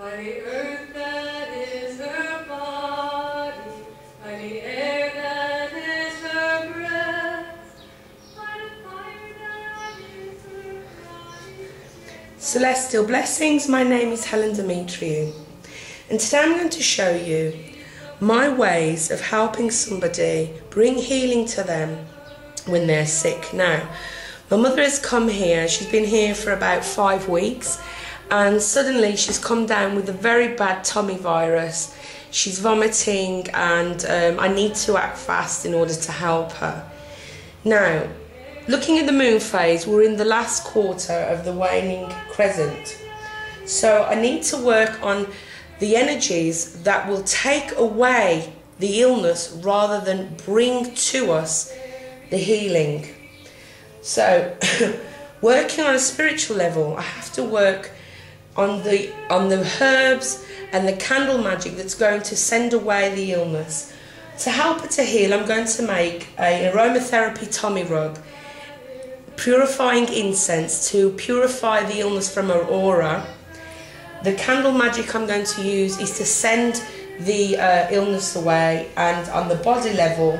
by the earth that is her body, by the air that is her breath, by the fire that is her eyes. Celestial blessings, my name is Helen Demetriou, and today I'm going to show you my ways of helping somebody bring healing to them when they're sick. Now, my mother has come here, she's been here for about 5 weeks, and suddenly she's come down with a very bad tummy virus. She's vomiting, and I need to act fast in order to help her. Now, looking at the moon phase, we're in the last quarter of the waning crescent. So I need to work on the energies that will take away the illness rather than bring to us the healing. So working on a spiritual level, I have to work on the herbs and the candle magic that's going to send away the illness. To help her to heal, I'm going to make an aromatherapy tummy rub, purifying incense to purify the illness from her aura. The candle magic I'm going to use is to send the illness away, and on the body level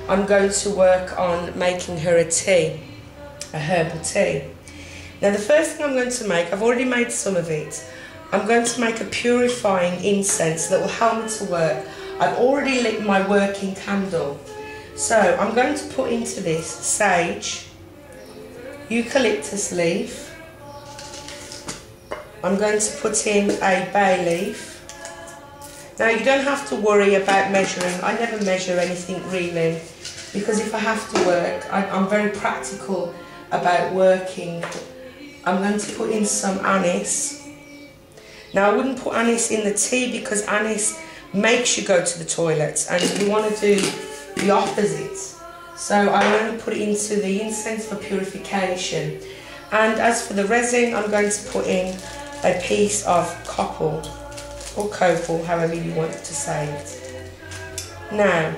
I'm going to work on making her a tea, a herbal tea. Now the first thing I'm going to make, I've already made some of it, I'm going to make a purifying incense that will help me to work. I've already lit my working candle. So I'm going to put into this sage, eucalyptus leaf, I'm going to put in a bay leaf. Now you don't have to worry about measuring. I never measure anything really, because if I have to work, I'm very practical about working. I'm going to put in some anise. Now I wouldn't put anise in the tea because anise makes you go to the toilet, and you want to do the opposite. So I'm going to put it into the incense for purification. And as for the resin, I'm going to put in a piece of copal or copal, however you want to say it. Now,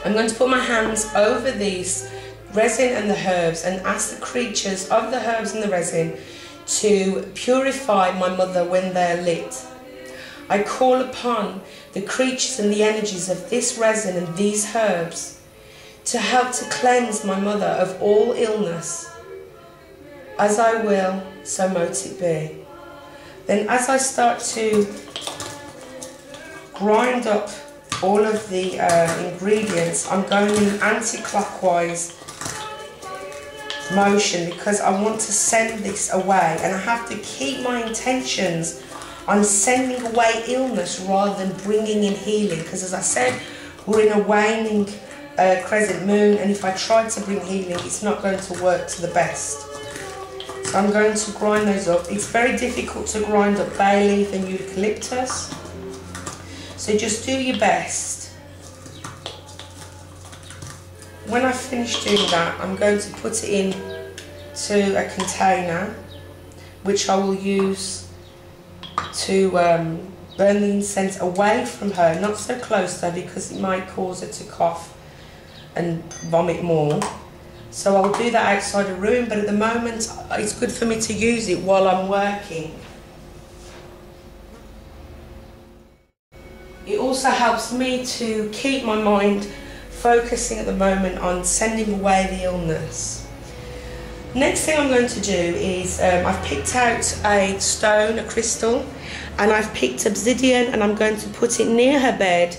I'm going to put my hands over these resin and the herbs and ask the creatures of the herbs and the resin to purify my mother when they're lit. I call upon the creatures and the energies of this resin and these herbs to help to cleanse my mother of all illness. As I will, so mote it be. Then as I start to grind up all of the ingredients, I'm going in anti-clockwise motion because I want to send this away, and I have to keep my intentions on sending away illness rather than bringing in healing, because as I said, we're in a waning crescent moon, and if I try to bring healing, it's not going to work to the best. So I'm going to grind those up. It's very difficult to grind up bay leaf and eucalyptus, so just do your best. When I finish doing that, I'm going to put it in to a container which I will use to burn the incense away from her, not so close though, because it might cause her to cough and vomit more. So I'll do that outside the room, but at the moment it's good for me to use it while I'm working. It also helps me to keep my mind focusing at the moment on sending away the illness. Next thing I'm going to do is I've picked out a stone, a crystal, and I've picked obsidian, and I'm going to put it near her bed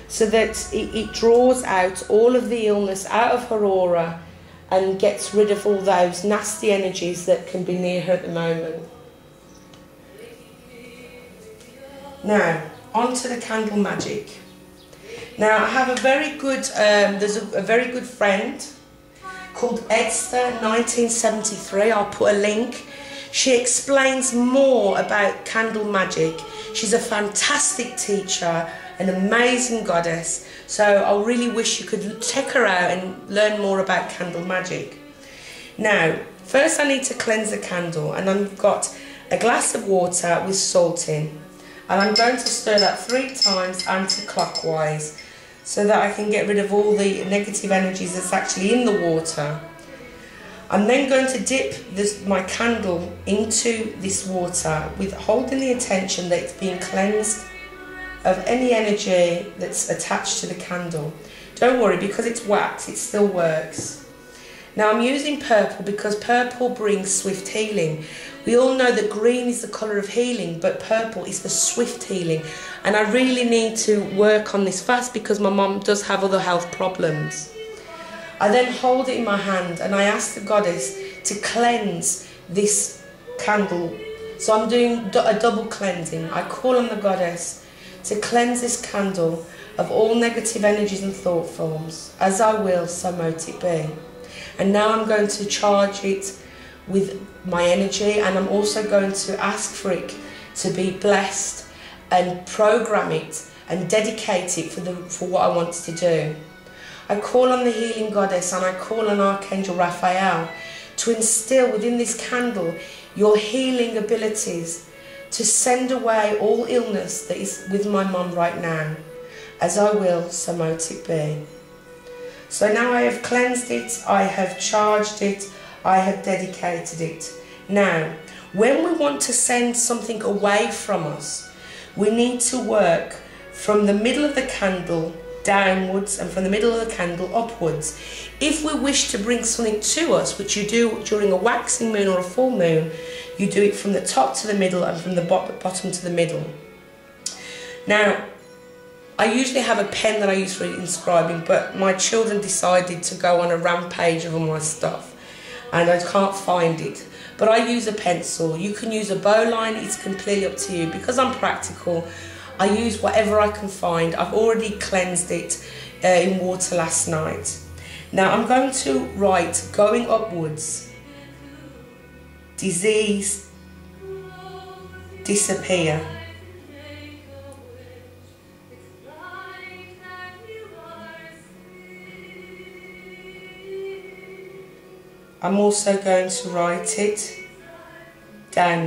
so that it draws out all of the illness out of her aura and gets rid of all those nasty energies that can be near her at the moment. Now, on to the candle magic. Now, I have a very good, there's a very good friend called Esther 1973, I'll put a link. She explains more about candle magic. She's a fantastic teacher, an amazing goddess. So I really wish you could check her out and learn more about candle magic. Now, first I need to cleanse the candle, and I've got a glass of water with salt in. And I'm going to stir that 3 times anti-clockwise so that I can get rid of all the negative energies that's actually in the water. I'm then going to dip my candle into this water with holding the intention that it's being cleansed of any energy that's attached to the candle. Don't worry, because it's wax, it still works. Now I'm using purple because purple brings swift healing. We all know that green is the colour of healing, but purple is the swift healing. And I really need to work on this fast because my mum does have other health problems. I then hold it in my hand and I ask the goddess to cleanse this candle. So I'm doing a double cleansing. I call on the goddess to cleanse this candle of all negative energies and thought forms. As I will, so mote it be. And now I'm going to charge it with my energy, and I'm also going to ask for it to be blessed and program it and dedicate it for what I want to do. I call on the healing goddess and I call on Archangel Raphael to instill within this candle your healing abilities, to send away all illness that is with my mum right now. As I will, so mote it be. So now I have cleansed it, I have charged it, I have dedicated it. Now, when we want to send something away from us, we need to work from the middle of the candle downwards and from the middle of the candle upwards. If we wish to bring something to us, which you do during a waxing moon or a full moon, you do it from the top to the middle and from the bottom to the middle. Now, I usually have a pen that I use for inscribing, but my children decided to go on a rampage of all my stuff and I can't find it. But I use a pencil. You can use a bowline, it's completely up to you. Because I'm practical, I use whatever I can find. I've already cleansed it in water last night. Now I'm going to write, going upwards, disease, disappear. I'm also going to write it down